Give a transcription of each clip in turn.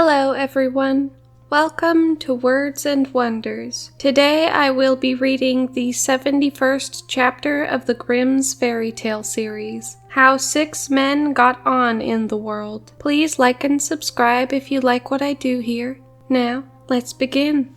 Hello everyone, welcome to Words and Wonders. Today I will be reading the 71st chapter of the Grimm's Fairytale series, How 6 Men Got On in the World. Please like and subscribe if you like what I do here. Now, let's begin.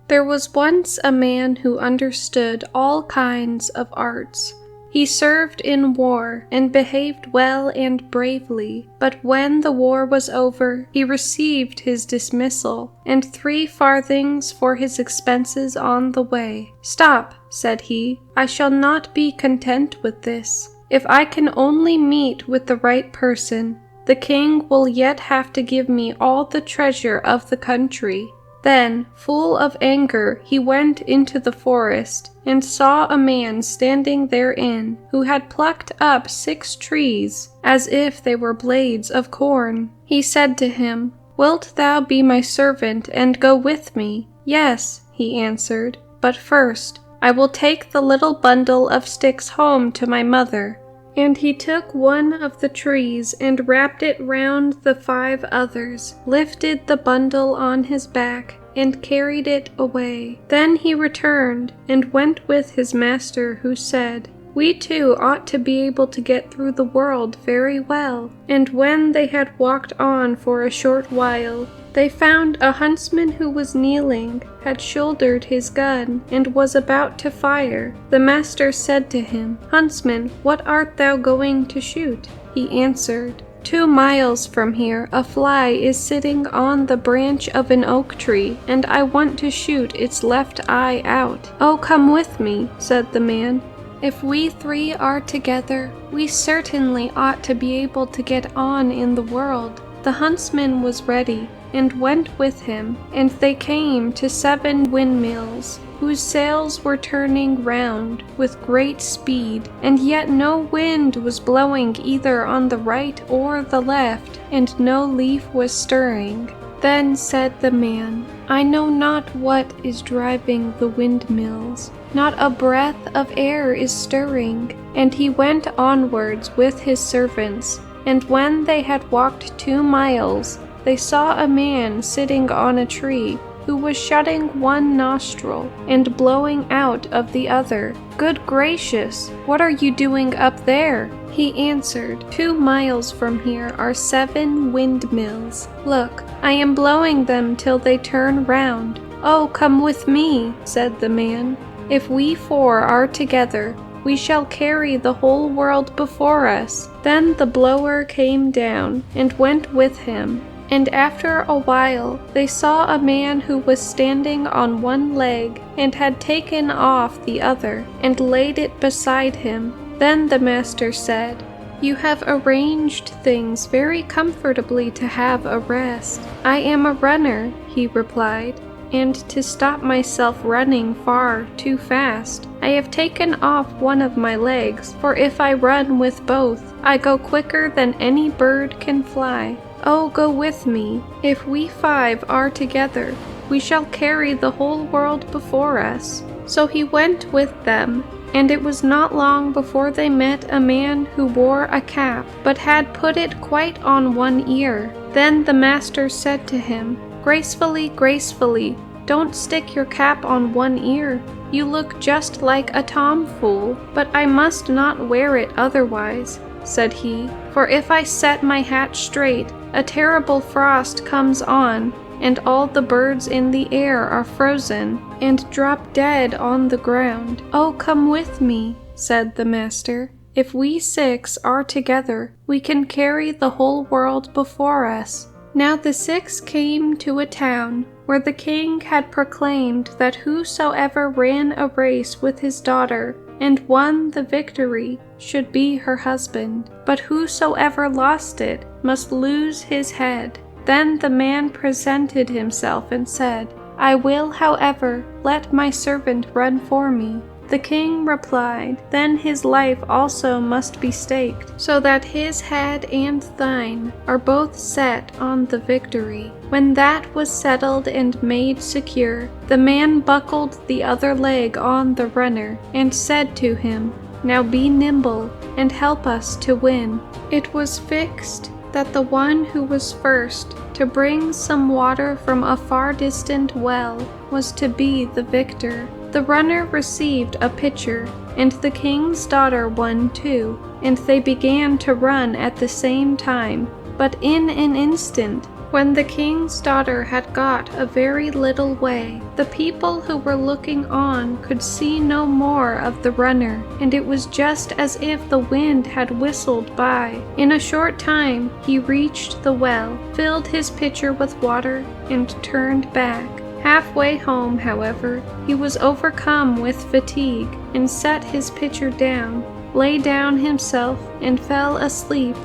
There was once a man who understood all kinds of arts. He served in war and behaved well and bravely, but when the war was over, he received his dismissal and 3 farthings for his expenses on the way. "Stop," said he, "I shall not be content with this. If I can only meet with the right person, the king will yet have to give me all the treasure of the country." Then, full of anger, he went into the forest, and saw a man standing therein, who had plucked up 6 trees, as if they were blades of corn. He said to him, "Wilt thou be my servant and go with me?" "Yes," he answered, "but first I will take the little bundle of sticks home to my mother." And he took one of the trees and wrapped it round the 5 others, lifted the bundle on his back, and carried it away. Then he returned and went with his master, who said, "We too ought to be able to get through the world very well." And when they had walked on for a short while, they found a huntsman who was kneeling, had shouldered his gun, and was about to fire. The master said to him, "Huntsman, what art thou going to shoot?" He answered, 2 miles from here a fly is sitting on the branch of an oak tree, and I want to shoot its left eye out." "Oh, come with me," said the man. "If we 3 are together, we certainly ought to be able to get on in the world." The huntsman was ready, and went with him, and they came to 7 windmills, whose sails were turning round with great speed, and yet no wind was blowing either on the right or the left, and no leaf was stirring. Then said the man, "I know not what is driving the windmills. Not a breath of air is stirring." And he went onwards with his servants, and when they had walked 2 miles, they saw a man sitting on a tree, who was shutting one nostril and blowing out of the other. "Good gracious, what are you doing up there?" He answered, 2 miles from here are 7 windmills. Look, I am blowing them till they turn round." "Oh, come with me," said the man. "If we 4 are together, we shall carry the whole world before us." Then the blower came down and went with him. And after a while they saw a man who was standing on one leg and had taken off the other and laid it beside him. Then the master said, "You have arranged things very comfortably to have a rest." "I am a runner," he replied, "and to stop myself running far too fast, I have taken off one of my legs, for if I run with both, I go quicker than any bird can fly." "Oh, go with me. If we 5 are together, we shall carry the whole world before us." So he went with them, and it was not long before they met a man who wore a cap, but had put it quite on one ear. Then the master said to him, "Gracefully, gracefully, don't stick your cap on one ear. You look just like a tomfool." "But I must not wear it otherwise," said he, "for if I set my hat straight, a terrible frost comes on, and all the birds in the air are frozen, and drop dead on the ground." "Oh, come with me," said the master. "If we 6 are together, we can carry the whole world before us." Now the 6 came to a town where the king had proclaimed that whosoever ran a race with his daughter and won the victory should be her husband, but whosoever lost it must lose his head. Then the man presented himself and said, "I will, however, let my servant run for me." The king replied, "Then his life also must be staked, so that his head and thine are both set on the victory." When that was settled and made secure, the man buckled the other leg on the runner, and said to him, Now be nimble, and help us to win." It was fixed that the one who was first to bring some water from a far distant well was to be the victor. The runner received a pitcher, and the king's daughter one too, and they began to run at the same time. But in an instant, when the king's daughter had got a very little way, the people who were looking on could see no more of the runner, and it was just as if the wind had whistled by. In a short time he reached the well, filled his pitcher with water, and turned back. Halfway home, however, he was overcome with fatigue, and set his pitcher down, lay down himself, and fell asleep.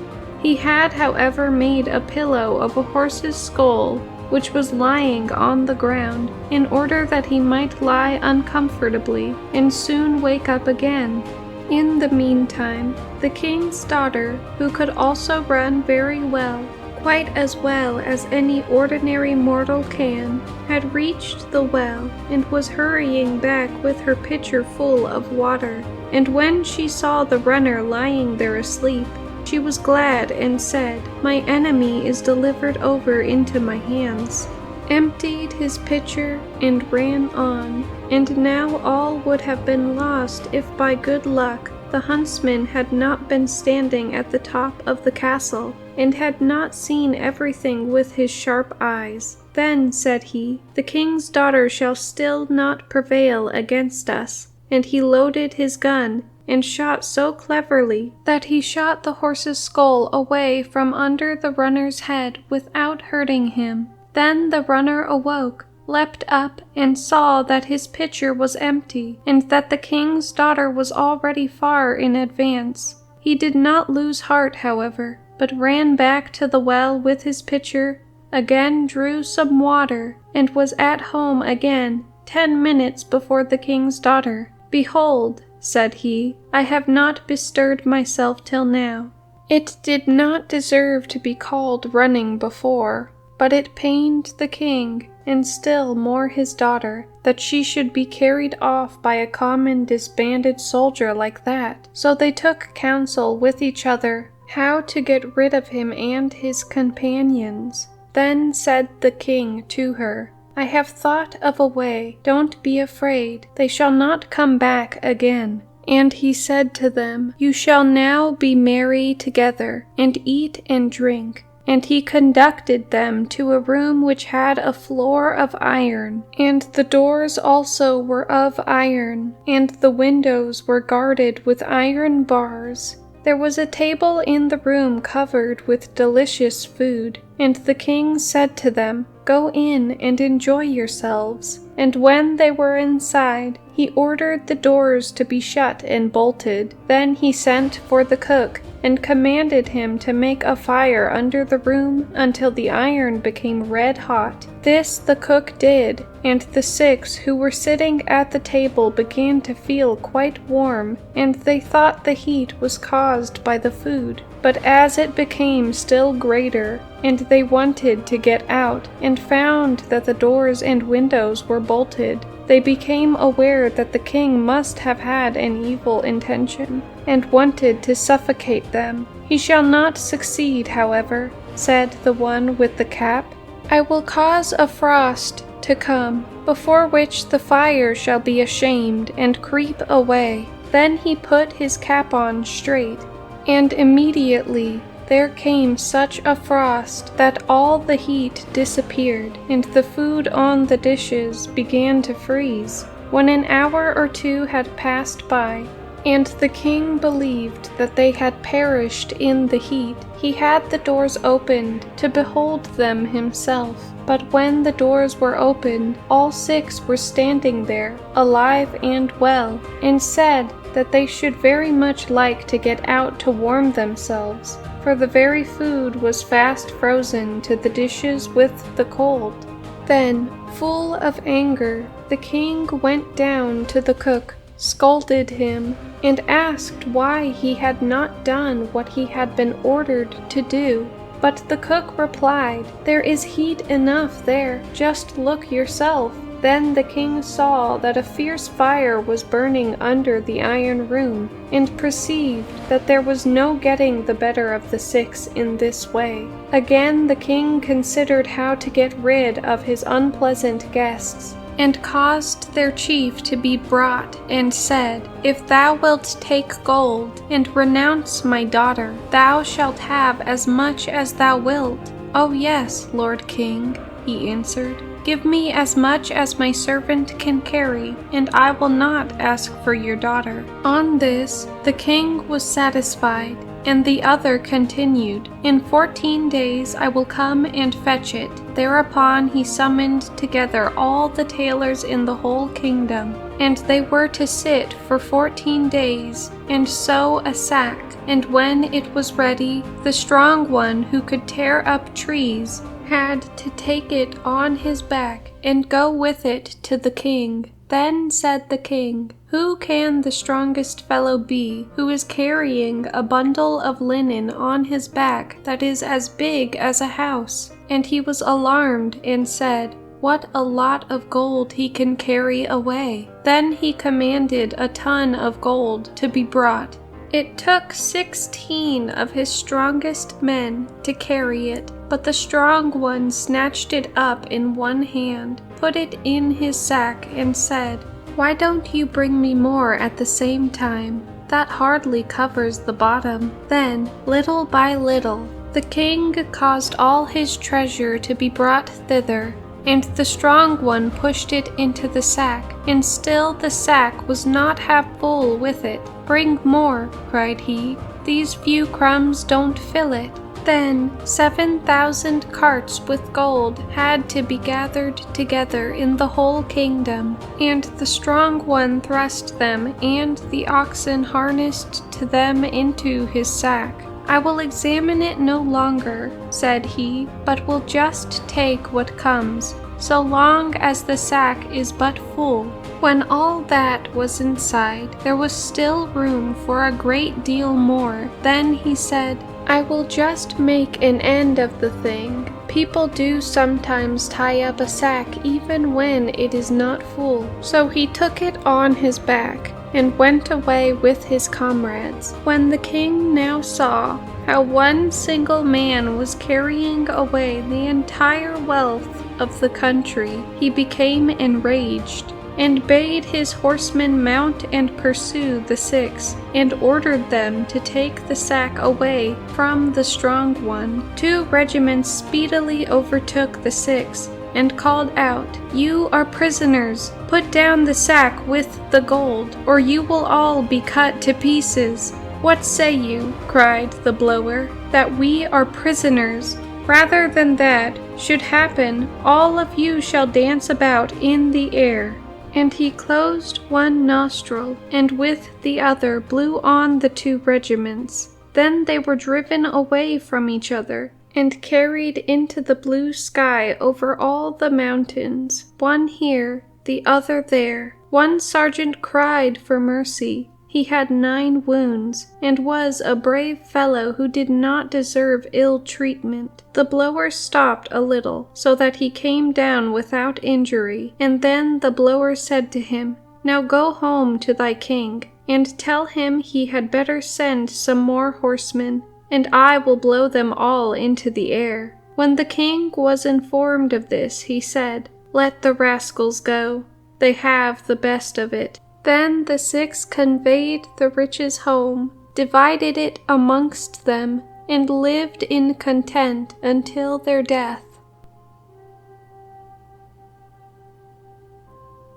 He had, however, made a pillow of a horse's skull, which was lying on the ground, in order that he might lie uncomfortably, and soon wake up again. In the meantime, the king's daughter, who could also run very well, quite as well as any ordinary mortal can, had reached the well, and was hurrying back with her pitcher full of water. And when she saw the runner lying there asleep, she was glad and said, "My enemy is delivered over into my hands," emptied his pitcher, and ran on. And now all would have been lost if by good luck the huntsman had not been standing at the top of the castle, and had not seen everything with his sharp eyes. Then said he, "The king's daughter shall still not prevail against us." And he loaded his gun, and shot so cleverly that he shot the horse's skull away from under the runner's head without hurting him. Then the runner awoke, leapt up, and saw that his pitcher was empty, and that the king's daughter was already far in advance. He did not lose heart, however, but ran back to the well with his pitcher, again drew some water, and was at home again 10 minutes before the king's daughter. "Behold," said he, "I have not bestirred myself till now." It did not deserve to be called running before, but it pained the king, and still more his daughter, that she should be carried off by a common disbanded soldier like that. So they took counsel with each other how to get rid of him and his companions. Then said the king to her, "I have thought of a way. Don't be afraid. They shall not come back again." And he said to them, "You shall now be merry together, and eat and drink." And he conducted them to a room which had a floor of iron, and the doors also were of iron, and the windows were guarded with iron bars. There was a table in the room covered with delicious food, and the king said to them, "Go in and enjoy yourselves." And when they were inside, he ordered the doors to be shut and bolted. Then he sent for the cook, and commanded him to make a fire under the room until the iron became red hot. This the cook did, and the 6 who were sitting at the table began to feel quite warm, and they thought the heat was caused by the food. But as it became still greater, and they wanted to get out, and found that the doors and windows were bolted, they became aware that the king must have had an evil intention, and wanted to suffocate them. "He shall not succeed, however," said the one with the cap. "I will cause a frost to come, before which the fire shall be ashamed and creep away." Then he put his cap on straight, and immediately there came such a frost that all the heat disappeared, and the food on the dishes began to freeze. When an hour or 2 had passed by, and the king believed that they had perished in the heat, he had the doors opened to behold them himself. But when the doors were opened, all 6 were standing there, alive and well, and said that they should very much like to get out to warm themselves, for the very food was fast frozen to the dishes with the cold. Then, full of anger, the king went down to the cook, scolded him, and asked why he had not done what he had been ordered to do. But the cook replied, "There is heat enough there, just look yourself." Then the king saw that a fierce fire was burning under the iron room, and perceived that there was no getting the better of the 6 in this way. Again the king considered how to get rid of his unpleasant guests, and caused their chief to be brought, and said, "If thou wilt take gold, and renounce my daughter, thou shalt have as much as thou wilt." "Oh yes, Lord King," he answered. "Give me as much as my servant can carry, and I will not ask for your daughter." On this the king was satisfied, and the other continued, "In 14 days I will come and fetch it." Thereupon he summoned together all the tailors in the whole kingdom, and they were to sit for 14 days, and sew a sack. And when it was ready, the strong one who could tear up trees had to take it on his back and go with it to the king. Then said the king, "Who can the strongest fellow be who is carrying a bundle of linen on his back that is as big as a house?" And he was alarmed and said, "What a lot of gold he can carry away." Then he commanded a ton of gold to be brought. It took 16 of his strongest men to carry it, but the strong one snatched it up in one hand, put it in his sack, and said, "Why don't you bring me more at the same time? That hardly covers the bottom." Then, little by little, the king caused all his treasure to be brought thither, and the strong one pushed it into the sack, and still the sack was not half full with it. "Bring more," cried he, "these few crumbs don't fill it." Then 7,000 carts with gold had to be gathered together in the whole kingdom, and the strong one thrust them and the oxen harnessed to them into his sack. "I will examine it no longer," said he, "but will just take what comes, so long as the sack is but full." When all that was inside, there was still room for a great deal more. Then he said, "I will just make an end of the thing. People do sometimes tie up a sack even when it is not full." So he took it on his back and went away with his comrades. When the king now saw how one single man was carrying away the entire wealth of the country, he became enraged, and bade his horsemen mount and pursue the 6, and ordered them to take the sack away from the strong one. 2 regiments speedily overtook the 6, and called out, "You are prisoners! Put down the sack with the gold, or you will all be cut to pieces." "What say you," cried the blower, "that we are prisoners? Rather than that should happen, all of you shall dance about in the air." And he closed one nostril, and with the other blew on the 2 regiments. Then they were driven away from each other, and carried into the blue sky over all the mountains, one here, the other there. One sergeant cried for mercy. He had 9 wounds, and was a brave fellow who did not deserve ill treatment. The blower stopped a little, so that he came down without injury, and then the blower said to him, "Now go home to thy king, and tell him he had better send some more horsemen, and I will blow them all into the air." When the king was informed of this, he said, "Let the rascals go. They have the best of it." Then the 6 conveyed the riches home, divided it amongst them, and lived in content until their death.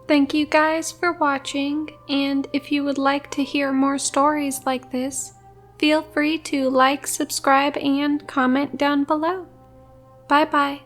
Thank you guys for watching, and if you would like to hear more stories like this, feel free to like, subscribe, and comment down below. Bye bye.